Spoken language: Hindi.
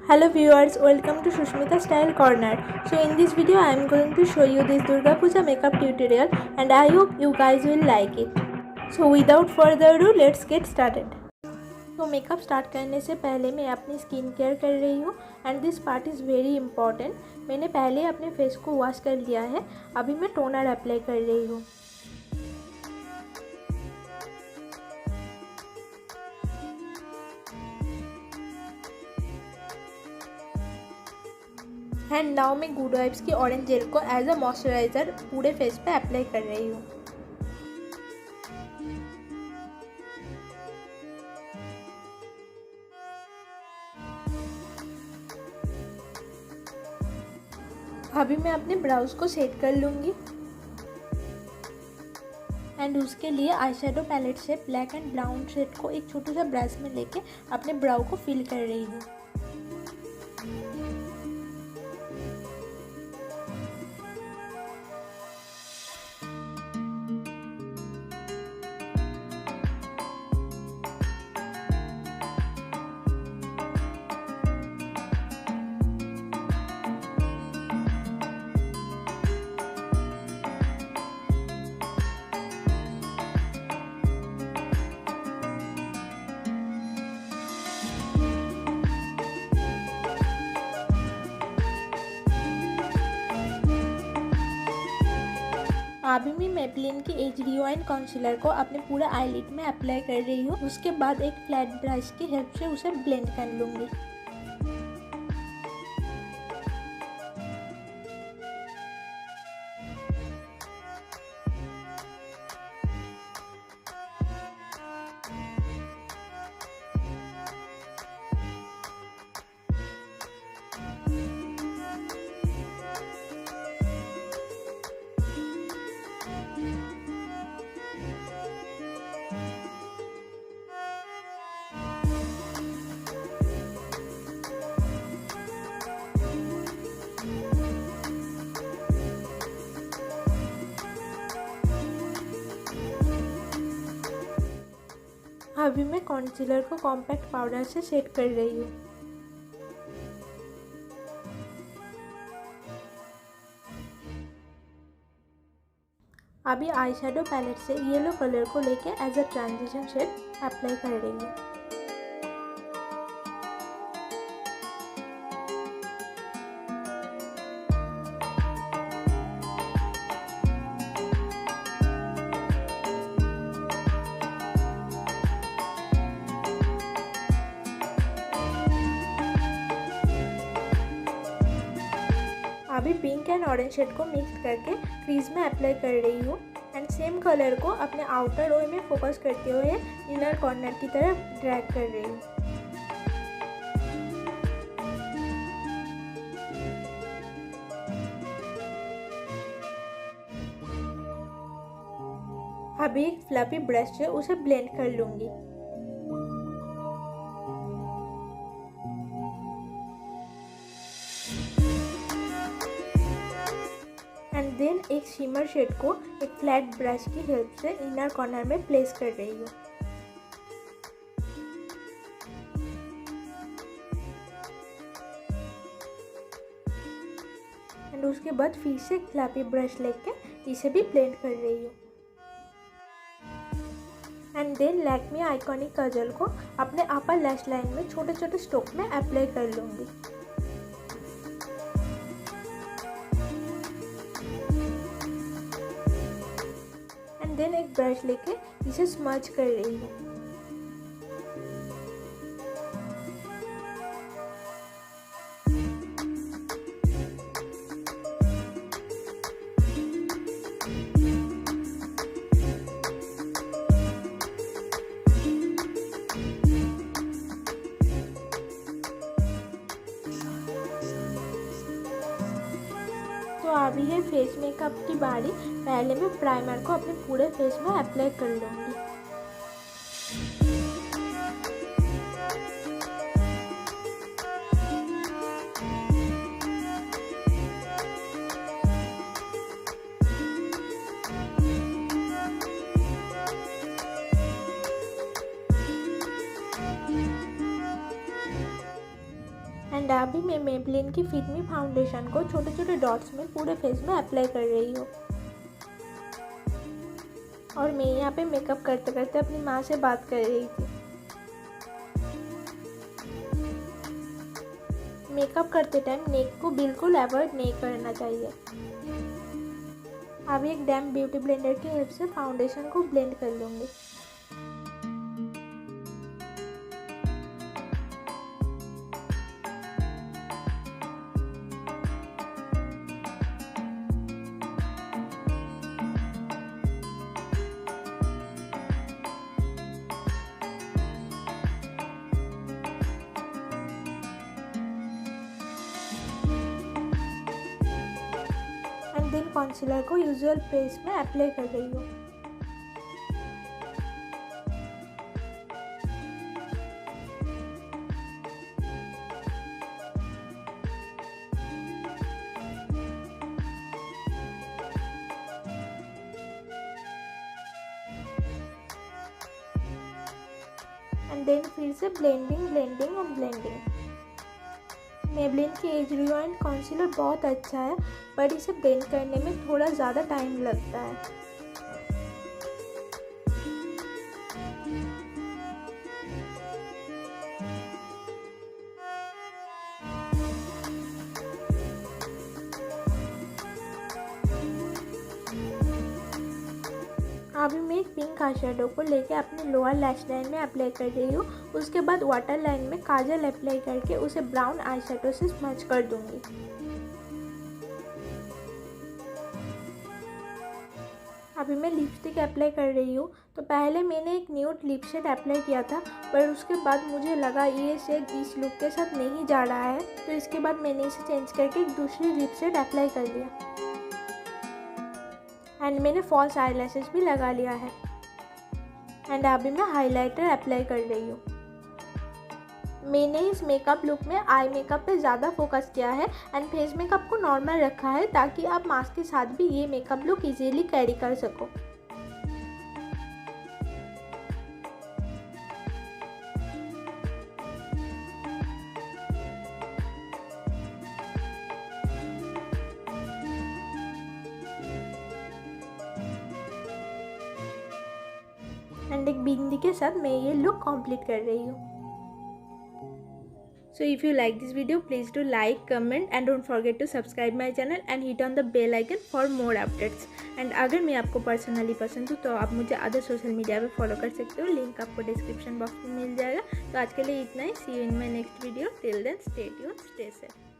Hello viewers, welcome to Susmita Style Corner. So in this video I am going to show you this Durga Puja makeup tutorial and I hope you guys will like it. So without further ado, let's get started. तो मेकअप स्टार्ट करने से पहले मैं अपनी स्किन केयर कर रही हूँ and this part is very important. मैंने पहले अपने फेस को वॉश कर लिया है, अभी मैं टोनर अप्लाई कर रही हूँ। एंड नाउ मैं गुड वाइब्स की ऑरेंज जेल को एज अ मॉइस्चराइज़र पूरे फेस पे अप्लाई कर रही हूँ। अभी मैं अपने ब्राउज को सेट कर लूँगी एंड उसके लिए आई शेडो पैलेट से ब्लैक एंड ब्राउन शेड को एक छोटे सा ब्रश में लेके अपने ब्राउ को फिल कर रही हूँ। अभी मैं मेबलिन की एज रिवाइन कंसीलर को अपने पूरे आईलिड में अप्लाई कर रही हूँ। उसके बाद एक फ्लैट ब्रश की हेल्प से उसे ब्लेंड कर लूँगी। अभी मैं कंसीलर को कॉम्पैक्ट पाउडर से सेट कर रही हूँ। अभी आई शेडो पैलेट से येलो कलर को लेके as a transition shade apply कर रही हूँ। अभी पिंक एंड ऑरेंज शेड को मिक्स करके क्रीज में अप्लाई कर रही हूँ एंड सेम कलर को अपने आउटर रो में फोकस करते हुए इनर कॉर्नर की तरफ ड्रैग कर रही हूँ। अभी एक फ्लफी ब्रश से उसे ब्लेंड कर लूँगी। एंड देन एक शिमर शेड को एक फ्लैट ब्रश की हेल्प से इनर कॉर्नर में प्लेस कर रही हूँ। एंड उसके बाद फिर से एक फ्लैपी ब्रश लेके इसे भी ब्लेंड कर रही हूँ। एंड देन लैक्मे आइकॉनिक काजल को अपने अपर लैश लाइन में छोटे छोटे स्ट्रोक में अप्लाई कर लूँगी। देन एक ब्रश लेके इसे स्मज कर रही हूँ। तो अभी है फेस मेकअप की बारी। पहले मैं प्राइमर को अपने पूरे फेस में अप्लाई कर लूँगी। एंड अभी मैं मेबलिन की फिट मी फाउंडेशन को छोटे छोटे डॉट्स में पूरे फेस में अप्लाई कर रही हूँ। और मैं यहाँ पे मेकअप करते करते अपनी माँ से बात कर रही थी। मेकअप करते टाइम नेक को बिल्कुल अवॉइड नहीं करना चाहिए। अभी एक डैम ब्यूटी ब्लेंडर की हेल्प से फाउंडेशन को ब्लेंड कर लूँगी। एंड देन कॉन्सीलर को यूजुअल प्लेस में अप्लाई कर रही हूँ। एंड देन फिर से blending blending and blending. Maybelline की एज रिवाइंड कॉन्सीलर बहुत अच्छा है, बट इसे ब्लेंड करने में थोड़ा ज़्यादा टाइम लगता है। अभी मैं एक पिंक आई शेडो को लेके अपने लोअर लैश लाइन में अप्लाई कर रही हूँ। उसके बाद वाटर लाइन में काजल अप्लाई करके उसे ब्राउन आई शेडो से स्मच कर दूंगी। अभी मैं लिपस्टिक अप्लाई कर रही हूँ। तो पहले मैंने एक न्यूड लिप शेड अप्लाई किया था, पर उसके बाद मुझे लगा ये शेड इस लुक के साथ नहीं जा रहा है, तो इसके बाद मैंने इसे चेंज करके एक दूसरी लिप शेड अप्लाई कर लिया। एंड मैंने फॉल्स आई लैशेस भी लगा लिया है। एंड अभी मैं हाइलाइटर अप्लाई कर रही हूँ। मैंने इस मेकअप लुक में आई मेकअप पे ज़्यादा फोकस किया है एंड फेस मेकअप को नॉर्मल रखा है, ताकि आप मास्क के साथ भी ये मेकअप लुक इजीली कैरी कर सको। एंड एक बिंदी के साथ मैं ये लुक कंप्लीट कर रही हूँ। So if you like this video, please do like, comment and don't forget to subscribe my channel and hit on the bell icon for more updates. And अगर मैं आपको पर्सनली पसंद हूँ तो आप मुझे अदर सोशल मीडिया पे फॉलो कर सकते हो, लिंक आपको डिस्क्रिप्शन बॉक्स में मिल जाएगा। तो आज के लिए इतना ही। See you in my next video. Till then stay tuned, stay safe.